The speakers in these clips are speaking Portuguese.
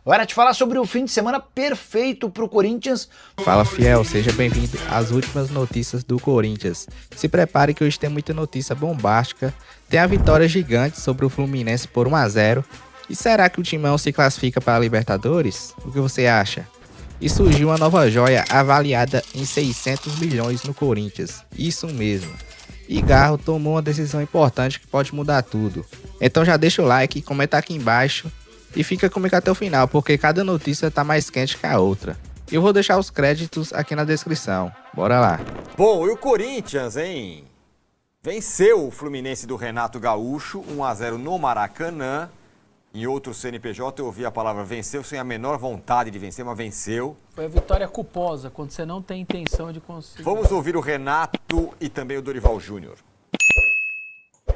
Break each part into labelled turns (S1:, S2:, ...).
S1: Hora de falar sobre o fim de semana perfeito para o Corinthians.
S2: Fala, fiel, seja bem-vindo às últimas notícias do Corinthians. Se prepare que hoje tem muita notícia bombástica. Tem a vitória gigante sobre o Fluminense por 1-0. E será que o Timão se classifica para a Libertadores? O que você acha? E surgiu uma nova joia avaliada em 600 milhões no Corinthians. Isso mesmo. E Garro tomou uma decisão importante que pode mudar tudo. Então já deixa o like, comenta aqui embaixo e fica comigo até o final, porque cada notícia tá mais quente que a outra. Eu vou deixar os créditos aqui na descrição. Bora lá.
S3: Bom, e o Corinthians, hein? Venceu o Fluminense do Renato Gaúcho, 1-0 no Maracanã. Em outro CNPJ eu ouvi a palavra venceu sem a menor vontade de vencer, mas venceu.
S4: Foi a vitória culposa, quando você não tem intenção de conseguir.
S3: Vamos ouvir o Renato e também o Dorival Júnior.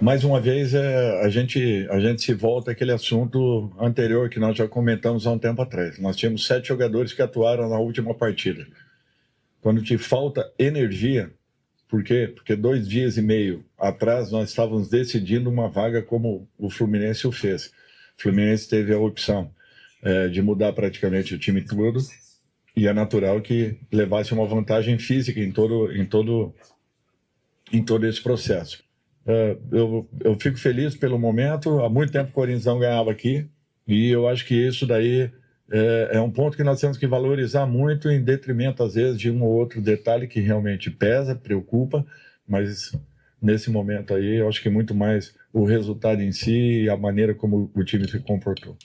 S5: Mais uma vez, a gente se volta àquele assunto anterior que nós já comentamos há um tempo atrás. Nós tínhamos 7 jogadores que atuaram na última partida. Quando te falta energia, por quê? Porque 2 dias e meio atrás nós estávamos decidindo uma vaga como o Fluminense o fez. O Fluminense teve a opção de mudar praticamente o time todo e é natural que levasse uma vantagem física em todo esse processo. Eu fico feliz pelo momento. Há muito tempo o Corinthians não ganhava aqui e eu acho que isso daí é um ponto que nós temos que valorizar muito, em detrimento às vezes de um ou outro detalhe que realmente pesa, preocupa, mas nesse momento aí eu acho que muito mais o resultado em si e a maneira como o time se comportou.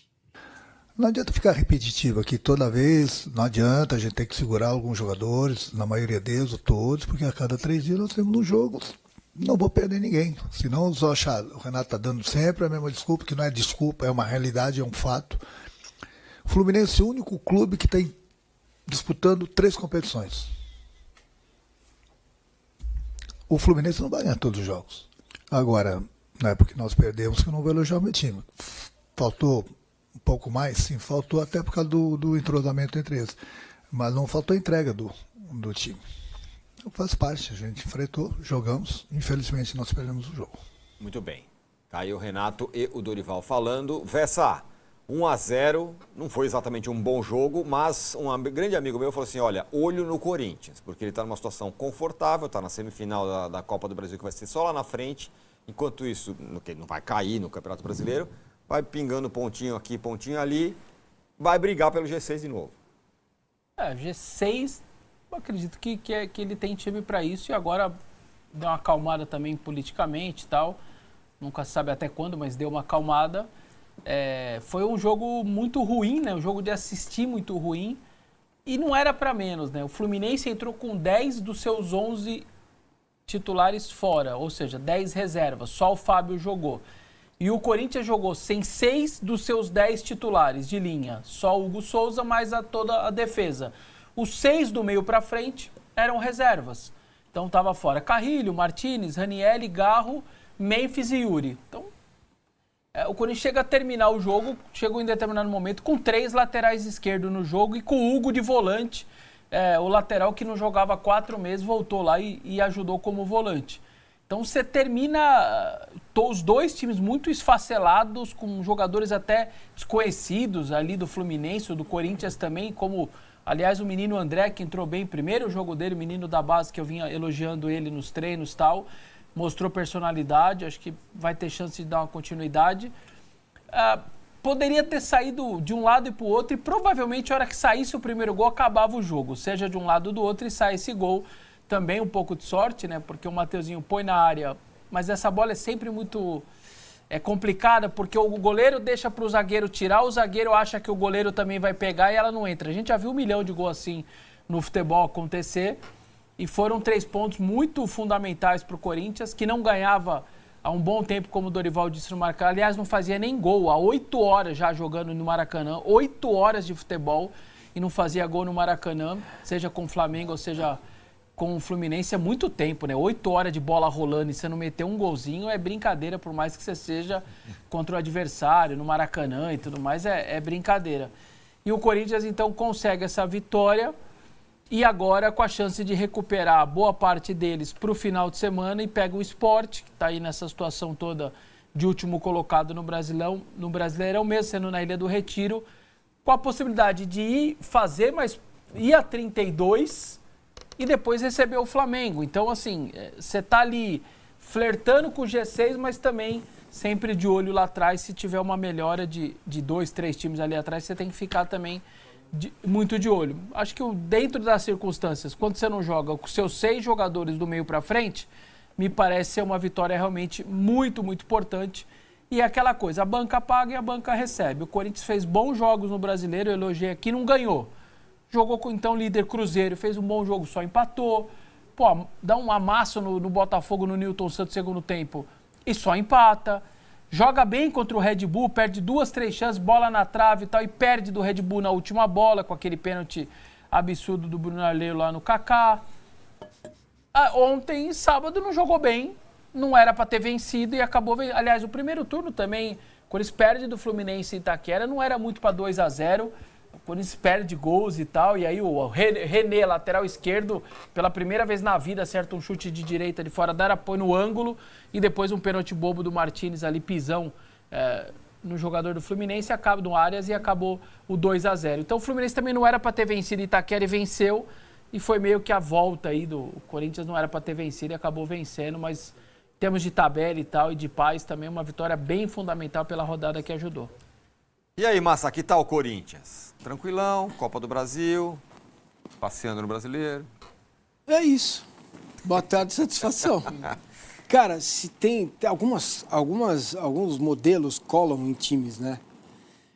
S6: Não adianta ficar repetitivo aqui toda vez, não adianta, a gente tem que segurar alguns jogadores, na maioria deles, ou todos, porque a cada 3 dias nós temos um jogo. Não vou perder ninguém, senão os achar, o Renato está dando sempre a mesma desculpa, que não é desculpa, é uma realidade, é um fato. O Fluminense é o único clube que está disputando 3 competições. O Fluminense não vai ganhar todos os jogos. Agora, não é porque nós perdemos que eu não vou elogiar o meu time. Faltou um pouco mais, sim, faltou até por causa do entrosamento entre eles. Mas não faltou a entrega do time. Faz parte, a gente enfrentou, jogamos, infelizmente nós perdemos o jogo.
S3: Muito bem. Tá aí o Renato e o Dorival falando. Vessa, 1-0, não foi exatamente um bom jogo, mas um grande amigo meu falou assim, olha, olho no Corinthians, porque ele está numa situação confortável, está na semifinal da Copa do Brasil, que vai ser só lá na frente, enquanto isso, não vai cair no Campeonato Brasileiro, vai pingando pontinho aqui, pontinho ali, vai brigar pelo G6 de novo.
S4: G6... Eu acredito que ele tem time para isso e agora deu uma acalmada também politicamente e tal. Nunca se sabe até quando, mas deu uma acalmada. Foi um jogo muito ruim, né? Um jogo de assistir muito ruim. E não era para menos, né? O Fluminense entrou com 10 dos seus 11 titulares fora, ou seja, 10 reservas. Só o Fábio jogou. E o Corinthians jogou sem 6 dos seus 10 titulares de linha. Só o Hugo Souza, mais toda a defesa. Os 6 do meio para frente eram reservas. Então estava fora Carrilho, Martínez, Ranieri, Garro, Memphis e Yuri. Então o Corinthians chega a terminar o jogo, chegou em determinado momento com 3 laterais esquerdos no jogo e com o Hugo de volante, o lateral que não jogava há 4 meses, voltou lá e ajudou como volante. Então você termina os 2 times muito esfacelados, com jogadores até desconhecidos ali do Fluminense, ou do Corinthians também, como... Aliás, o menino André, que entrou bem, primeiro jogo dele, o menino da base, que eu vinha elogiando ele nos treinos e tal, mostrou personalidade, acho que vai ter chance de dar uma continuidade. Poderia ter saído de um lado e para o outro, e provavelmente a hora que saísse o primeiro gol, acabava o jogo, seja de um lado ou do outro, e sai esse gol. Também um pouco de sorte, né? Porque o Mateuzinho põe na área, mas essa bola é sempre muito... complicada, porque o goleiro deixa para o zagueiro tirar, o zagueiro acha que o goleiro também vai pegar e ela não entra. A gente já viu 1 milhão de gols assim no futebol acontecer e foram 3 pontos muito fundamentais para o Corinthians, que não ganhava há um bom tempo, como o Dorival disse no Maracanã. Aliás, não fazia nem gol, há 8 horas já jogando no Maracanã, 8 horas de futebol e não fazia gol no Maracanã, seja com o Flamengo ou seja com o Fluminense, é muito tempo, né? 8 horas de bola rolando e você não meter um golzinho é brincadeira, por mais que você seja contra o adversário, no Maracanã e tudo mais, é brincadeira. E o Corinthians, então, consegue essa vitória e agora com a chance de recuperar boa parte deles para o final de semana e pega o Sport, que está aí nessa situação toda de último colocado no Brasileirão, mesmo sendo na Ilha do Retiro, com a possibilidade de ir a 32 e depois receber o Flamengo. Então, assim, você tá ali flertando com o G6, mas também sempre de olho lá atrás. Se tiver uma melhora de 2, 3 times ali atrás, você tem que ficar também muito de olho. Acho que dentro das circunstâncias, quando você não joga com seus 6 jogadores do meio para frente, me parece ser uma vitória realmente muito, muito importante. E é aquela coisa, a banca paga e a banca recebe. O Corinthians fez bons jogos no Brasileiro, eu elogiei aqui, não ganhou. Jogou com então líder Cruzeiro, fez um bom jogo, só empatou. Pô, dá um amasso no Botafogo, no Newton Santos segundo tempo e só empata. Joga bem contra o Red Bull, perde 2, 3 chances, bola na trave e tal, e perde do Red Bull na última bola, com aquele pênalti absurdo do Bruno Arleiro lá no Kaká. Ontem, sábado, não jogou bem, não era para ter vencido e acabou... Aliás, o primeiro turno também, quando eles perdem do Fluminense em Itaquera, não era muito para 2-0, quando eles perdem gols e tal, e aí o René, lateral esquerdo, pela primeira vez na vida, acerta um chute de direita de fora da área, põe no ângulo, e depois um pênalti bobo do Martínez ali, pisão no jogador do Fluminense, acaba no Arias e acabou o 2-0. Então o Fluminense também não era para ter vencido Itaquera e venceu, e foi meio que a volta aí do Corinthians, não era para ter vencido e acabou vencendo, mas em termos de tabela e tal, e de paz, também uma vitória bem fundamental pela rodada que ajudou.
S3: E aí, Massa, que tal o Corinthians? Tranquilão, Copa do Brasil, passeando no Brasileiro.
S7: É isso. Boa tarde, satisfação. Cara, se tem alguns modelos colam em times, né?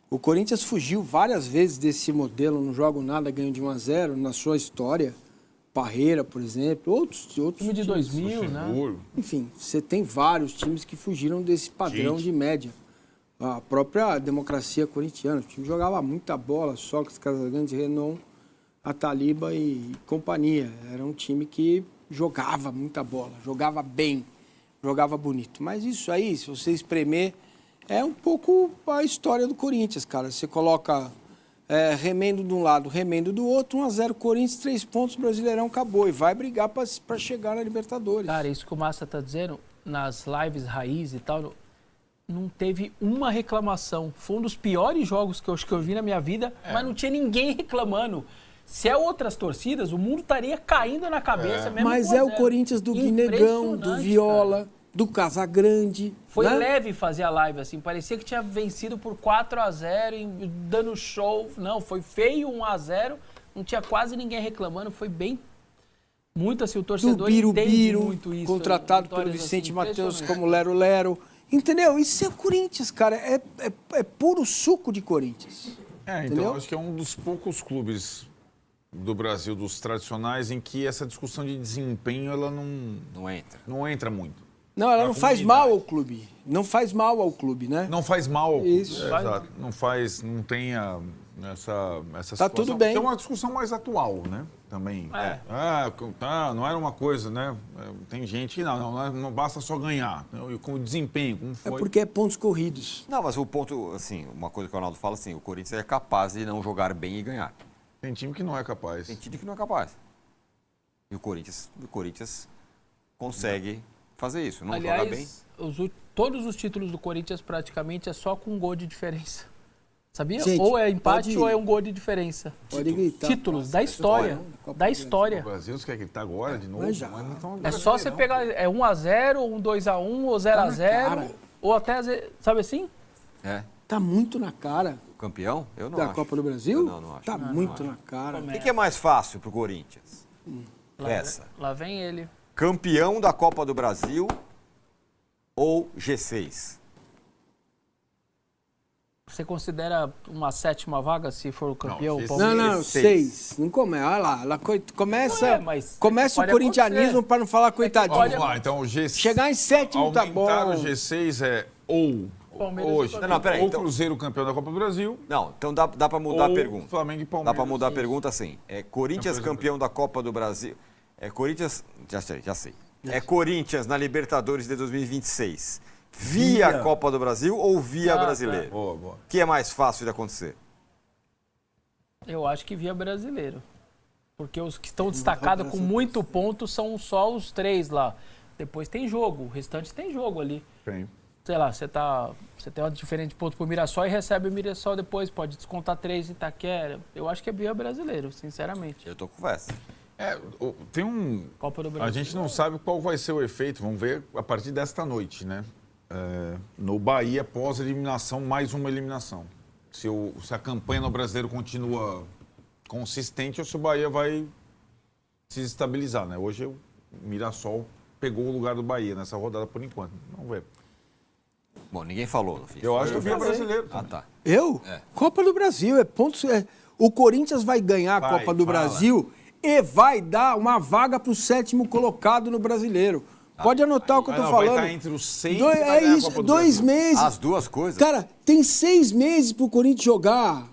S7: O Corinthians fugiu várias vezes desse modelo, não joga nada, ganha de 1-0 na sua história. Parreira, por exemplo, outros
S4: Time de 2000, né?
S7: Enfim, você tem vários times que fugiram desse padrão de média. A própria democracia corintiana, o time jogava muita bola, Sócrates, Casagrande, Renon, Ataliba e companhia. Era um time que jogava muita bola, jogava bem, jogava bonito. Mas isso aí, se você espremer, é um pouco a história do Corinthians, cara. Você coloca remendo de um lado, remendo do outro, 1-0 Corinthians, 3 pontos, Brasileirão acabou. E vai brigar para chegar na Libertadores.
S4: Cara, isso que o Massa tá dizendo, nas lives raiz e tal, não teve uma reclamação. Foi um dos piores jogos que eu vi na minha vida, mas não tinha ninguém reclamando. Se é outras torcidas, o mundo estaria caindo na cabeça mesmo.
S7: Mas é o Corinthians do Guinegão, do Viola, cara, do Casagrande.
S4: Foi
S7: né?
S4: leve fazer a live, assim. Parecia que tinha vencido por 4-0, dando show. Não, foi feio 1-0. Não tinha quase ninguém reclamando. Foi bem... Muito assim, o torcedor entende muito isso.
S7: Contratado pelo Vicente Matheus como Lero-Lero. Entendeu? Isso é Corinthians, cara. É puro suco de Corinthians.
S8: Então
S7: entendeu?
S8: acho que é um dos poucos clubes do Brasil, dos tradicionais, em que essa discussão de desempenho ela não entra muito.
S7: Não, ela não faz mal ao clube. Não faz mal ao clube, né?
S8: Não faz mal ao clube.
S7: Isso.
S8: Exato. Não tem essa situação.
S7: Tá tudo bem.
S8: É uma discussão mais atual, né? Também. Não era uma coisa, né? Tem gente que não basta só ganhar. Com o desempenho, como foi.
S7: É porque é pontos corridos.
S3: Não, mas o ponto, assim, uma coisa que o Ronaldo fala, assim, o Corinthians é capaz de não jogar bem e ganhar.
S8: Tem time que não é capaz.
S3: Tem time que não é capaz. E o Corinthians consegue fazer isso, não joga bem.
S4: Todos os títulos do Corinthians praticamente é só com um gol de diferença. Sabia?
S7: Gente,
S4: ou é empate ou é um gol de diferença.
S7: Pode gritar.
S4: Títulos da história. Da história.
S8: O Brasil, você quer gritar agora de novo?
S7: Mas já.
S4: É só você pegar 1-0, ou 2-1, ou 0-0, ou até, sabe assim?
S3: É.
S7: Tá muito na cara.
S3: Campeão? Eu não
S7: Da
S3: acho.
S7: Copa do Brasil?
S3: Eu não acho.
S7: Tá muito na cara.
S3: O que é mais fácil pro Corinthians? Essa.
S4: Lá vem ele.
S3: Campeão da Copa do Brasil ou G6?
S4: Você considera uma 7ª vaga se for o campeão?
S8: Não,
S4: o Palmeiras?
S7: Não, 6. Não começa. Olha lá, começa
S4: mas
S7: o corintianismo para não falar coitadinho.
S8: Vamos lá, então o G6.
S7: Chegar em 7º tá bom.
S8: Aumentar o G6 é ou
S4: Palmeiras
S8: hoje,
S3: Não, peraí,
S8: ou
S3: então-
S8: Cruzeiro campeão da Copa do Brasil,
S3: Não, então dá para mudar a
S8: ou
S3: pergunta.
S8: Flamengo e Palmeiras.
S3: Dá para mudar a pergunta assim. É Corinthians campeão da Copa do Brasil. É Corinthians. Já sei. É Corinthians na Libertadores de 2026. Via Copa do Brasil ou via Brasileiro?
S8: Boa.
S3: O que é mais fácil de acontecer?
S4: Eu acho que via brasileiro. Porque os que estão destacados com muito ponto são só os 3 lá. Depois tem jogo, o restante tem jogo ali.
S8: Tem.
S4: sei lá, você tem uma diferença de ponto pro Mirassol e recebe o Mirassol depois, pode descontar 3 em Itaquera. Eu acho que é bio brasileiro, sinceramente.
S3: Eu tô com essa.
S8: Tem um...
S4: Copa do Brasil.
S8: A gente não sabe qual vai ser o efeito, vamos ver a partir desta noite, né? No Bahia, pós-eliminação, mais uma eliminação. Se a campanha no Brasileiro continua consistente ou se o Bahia vai se estabilizar, né? Hoje o Mirassol pegou o lugar do Bahia nessa rodada por enquanto. Vamos ver.
S3: Bom, ninguém falou.
S8: Eu acho que o Bahia é brasileiro.
S3: Ah, tá.
S7: Eu? Copa do Brasil, o Corinthians vai ganhar a Copa do Brasil e vai dar uma vaga pro 7º colocado no Brasileiro. Pode anotar o que eu tô falando.
S8: Vai estar entre os 6
S7: É isso, 2 meses.
S3: As duas coisas.
S7: Cara, tem 6 meses pro Corinthians jogar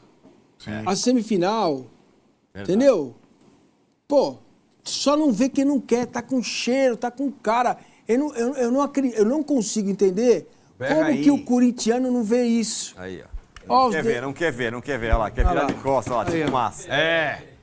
S7: a semifinal.
S3: Verdade.
S7: Entendeu? Pô, só não vê quem não quer, tá com cheiro, tá com cara. Eu não consigo entender como que o corintiano não vê isso.
S3: Aí, ó. Não quer ver. Olha lá, quer virar de costas, olha lá, tipo massa.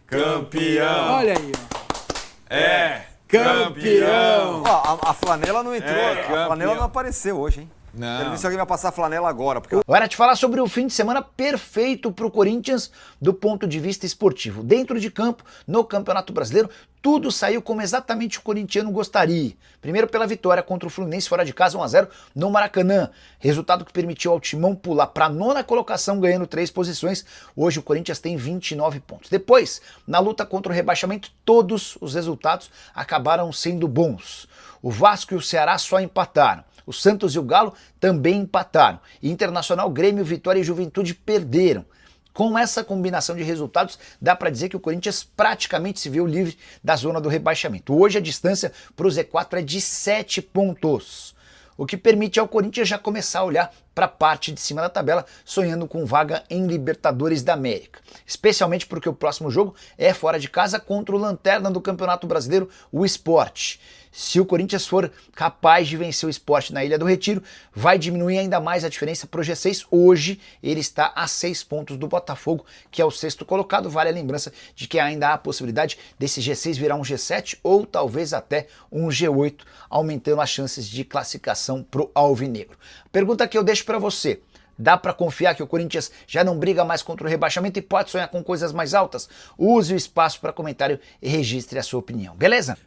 S3: Campeão!
S7: Olha aí, ó.
S3: Campeão! Ó, a flanela não entrou, a flanela
S8: campeão.
S3: não apareceu hoje, hein?
S8: Não.
S3: Quero ver se alguém vai passar a flanela agora, porque
S1: Hora de falar sobre o fim de semana perfeito para o Corinthians do ponto de vista esportivo. Dentro de campo, no Campeonato Brasileiro, tudo saiu como exatamente o corintiano gostaria. Primeiro pela vitória contra o Fluminense fora de casa 1-0 no Maracanã. Resultado que permitiu ao Timão pular para a 9ª colocação, ganhando 3 posições. Hoje o Corinthians tem 29 pontos. Depois, na luta contra o rebaixamento, todos os resultados acabaram sendo bons. O Vasco e o Ceará só empataram. O Santos e o Galo também empataram. Internacional, Grêmio, Vitória e Juventude perderam. Com essa combinação de resultados, dá para dizer que o Corinthians praticamente se viu livre da zona do rebaixamento. Hoje a distância para o Z4 é de 7 pontos, o que permite ao Corinthians já começar a olhar para a parte de cima da tabela, sonhando com vaga em Libertadores da América. Especialmente porque o próximo jogo é fora de casa contra o lanterna do Campeonato Brasileiro, o Sport. Se o Corinthians for capaz de vencer o Sport na Ilha do Retiro, vai diminuir ainda mais a diferença para o G6. Hoje ele está a 6 pontos do Botafogo, que é o 6º colocado. Vale a lembrança de que ainda há a possibilidade desse G6 virar um G7 ou talvez até um G8, aumentando as chances de classificação para o Alvinegro. Pergunta que eu deixo para você. Dá para confiar que o Corinthians já não briga mais contra o rebaixamento e pode sonhar com coisas mais altas? Use o espaço para comentário e registre a sua opinião, beleza?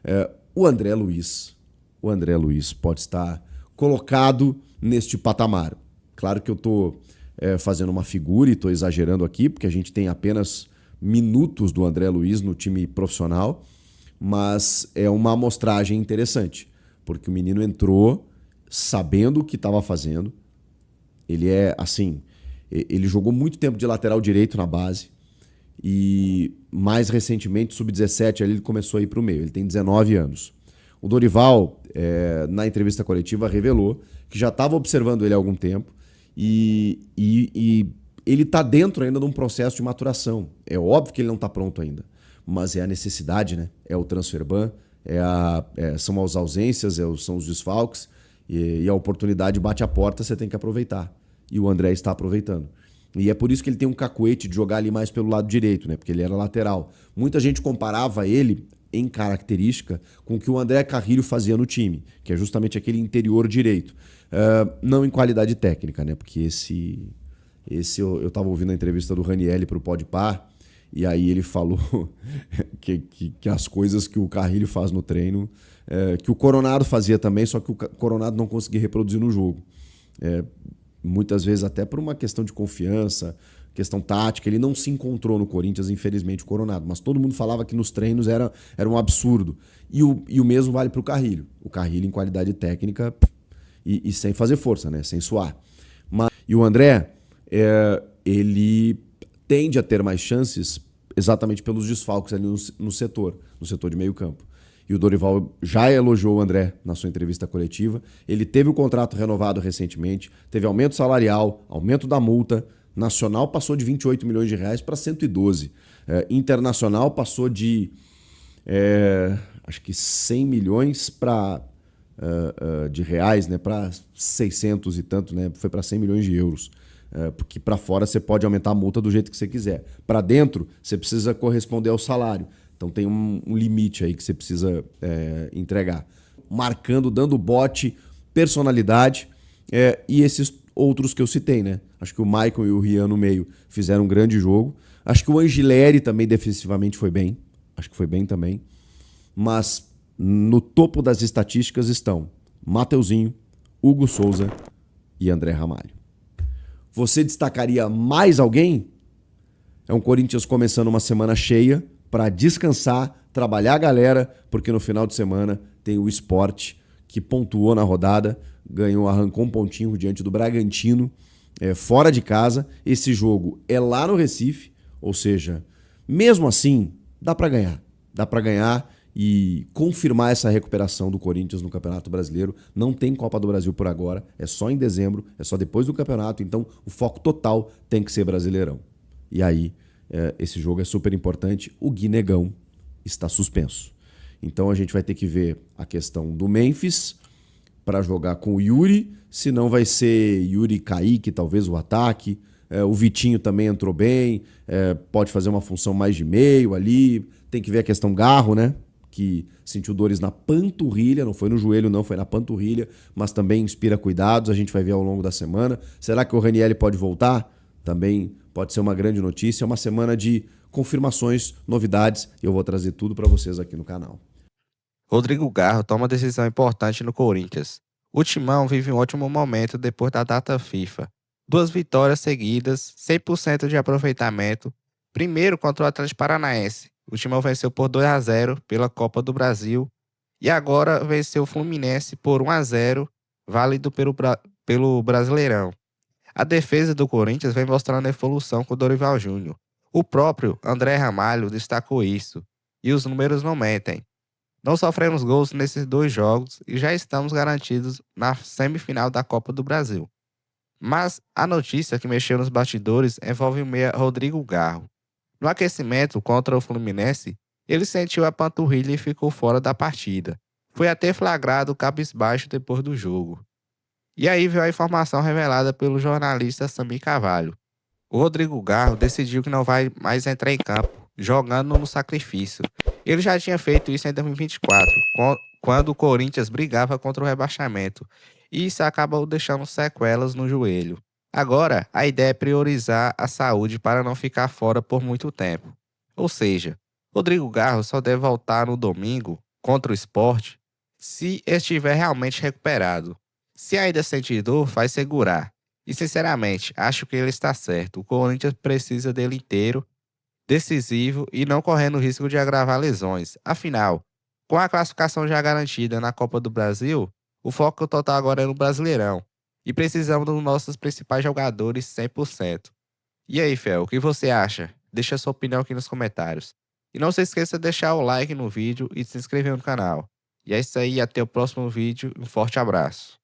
S9: O André Luiz pode estar colocado neste patamar. Claro que eu estou fazendo uma figura e estou exagerando aqui, porque a gente tem apenas minutos do André Luiz no time profissional, mas é uma amostragem interessante, porque o menino entrou sabendo o que estava fazendo. Ele ele jogou muito tempo de lateral direito na base e mais recentemente, sub-17, ali ele começou a ir para o meio. Ele tem 19 anos. O Dorival, na entrevista coletiva, revelou que já estava observando ele há algum tempo e ele está dentro ainda de um processo de maturação. É óbvio que ele não está pronto ainda, mas é a necessidade, né? É o transfer ban, são as ausências, são os desfalques. E a oportunidade bate a porta, você tem que aproveitar. E o André está aproveitando. E é por isso que ele tem um cacuete de jogar ali mais pelo lado direito, né? Porque ele era lateral. Muita gente comparava ele, em característica, com o que o André Carrilho fazia no time, que é justamente aquele interior direito. Não em qualidade técnica, né? Porque esse eu estava ouvindo a entrevista do Ranieri para o Podpah, e aí ele falou que as coisas que o Carrilho faz no treino, que o Coronado fazia também, só que o Coronado não conseguia reproduzir no jogo. Muitas vezes até por uma questão de confiança, questão tática, ele não se encontrou no Corinthians, infelizmente, o Coronado, mas todo mundo falava que nos treinos era um absurdo. E o mesmo vale para o Carrilho. O Carrilho em qualidade técnica e sem fazer força, né? Sem suar. E o André, ele tende a ter mais chances exatamente pelos desfalques ali no setor de meio campo. E o Dorival já elogiou o André na sua entrevista coletiva. Ele teve o contrato renovado recentemente, teve aumento salarial, aumento da multa. Nacional passou de 28 milhões de reais para 112. Internacional passou de acho que 100 milhões de reais, né, para 600 e tanto, né, foi para 100 milhões de euros. Porque para fora você pode aumentar a multa do jeito que você quiser. Para dentro você precisa corresponder ao salário. Então tem um limite aí que você precisa entregar. Marcando, dando bote, personalidade e esses outros que eu citei, né? Acho que o Maicon e o Rian no meio fizeram um grande jogo. Acho que o Angileri também defensivamente foi bem. Acho que foi bem também. Mas no topo das estatísticas estão Mateuzinho, Hugo Souza e André Ramalho. Você destacaria mais alguém? É um Corinthians começando uma semana cheia para descansar, trabalhar a galera, porque no final de semana tem o Sport, que pontuou na rodada, arrancou um pontinho diante do Bragantino, fora de casa. Esse jogo é lá no Recife, ou seja, mesmo assim, dá para ganhar. Dá para ganhar e confirmar essa recuperação do Corinthians no Campeonato Brasileiro. Não tem Copa do Brasil por agora, é só em dezembro, é só depois do campeonato, então o foco total tem que ser Brasileirão. E aí, esse jogo é super importante. O Guinegão está suspenso. Então a gente vai ter que ver a questão do Memphis para jogar com o Yuri, senão vai ser Yuri e Kaique, talvez o ataque. O Vitinho também entrou bem, pode fazer uma função mais de meio ali. Tem que ver a questão Garro, né? Que sentiu dores na panturrilha, não foi no joelho não, foi na panturrilha, mas também inspira cuidados, a gente vai ver ao longo da semana. Será que o Ranieri pode voltar? Também pode ser uma grande notícia, é uma semana de confirmações, novidades, e eu vou trazer tudo para vocês aqui no canal.
S2: Rodrigo Garro toma decisão importante no Corinthians. O Timão vive um ótimo momento depois da data FIFA. 2 vitórias seguidas, 100% de aproveitamento. Primeiro contra o Atlético Paranaense. O Timão venceu por 2-0 pela Copa do Brasil. E agora venceu o Fluminense por 1-0, válido pelo Brasileirão. A defesa do Corinthians vem mostrando evolução com o Dorival Júnior. O próprio André Ramalho destacou isso. E os números não mentem. Não sofremos gols nesses 2 jogos e já estamos garantidos na semifinal da Copa do Brasil. Mas a notícia que mexeu nos bastidores envolve o meia Rodrigo Garro. No aquecimento contra o Fluminense, ele sentiu a panturrilha e ficou fora da partida. Foi até flagrado cabisbaixo depois do jogo. E aí veio a informação revelada pelo jornalista Samir Carvalho. O Rodrigo Garro decidiu que não vai mais entrar em campo, jogando no sacrifício. Ele já tinha feito isso em 2024, quando o Corinthians brigava contra o rebaixamento, e isso acabou deixando sequelas no joelho. Agora, a ideia é priorizar a saúde para não ficar fora por muito tempo. Ou seja, Rodrigo Garro só deve voltar no domingo, contra o Sport, se estiver realmente recuperado. Se ainda sentir dor, vai segurar. E sinceramente, acho que ele está certo. O Corinthians precisa dele inteiro, decisivo e não correndo risco de agravar lesões. Afinal, com a classificação já garantida na Copa do Brasil, o foco total agora é no Brasileirão. E precisamos dos nossos principais jogadores 100%. E aí, Fel, o que você acha? Deixa sua opinião aqui nos comentários. E não se esqueça de deixar o like no vídeo e de se inscrever no canal. E é isso aí, até o próximo vídeo. Um forte abraço.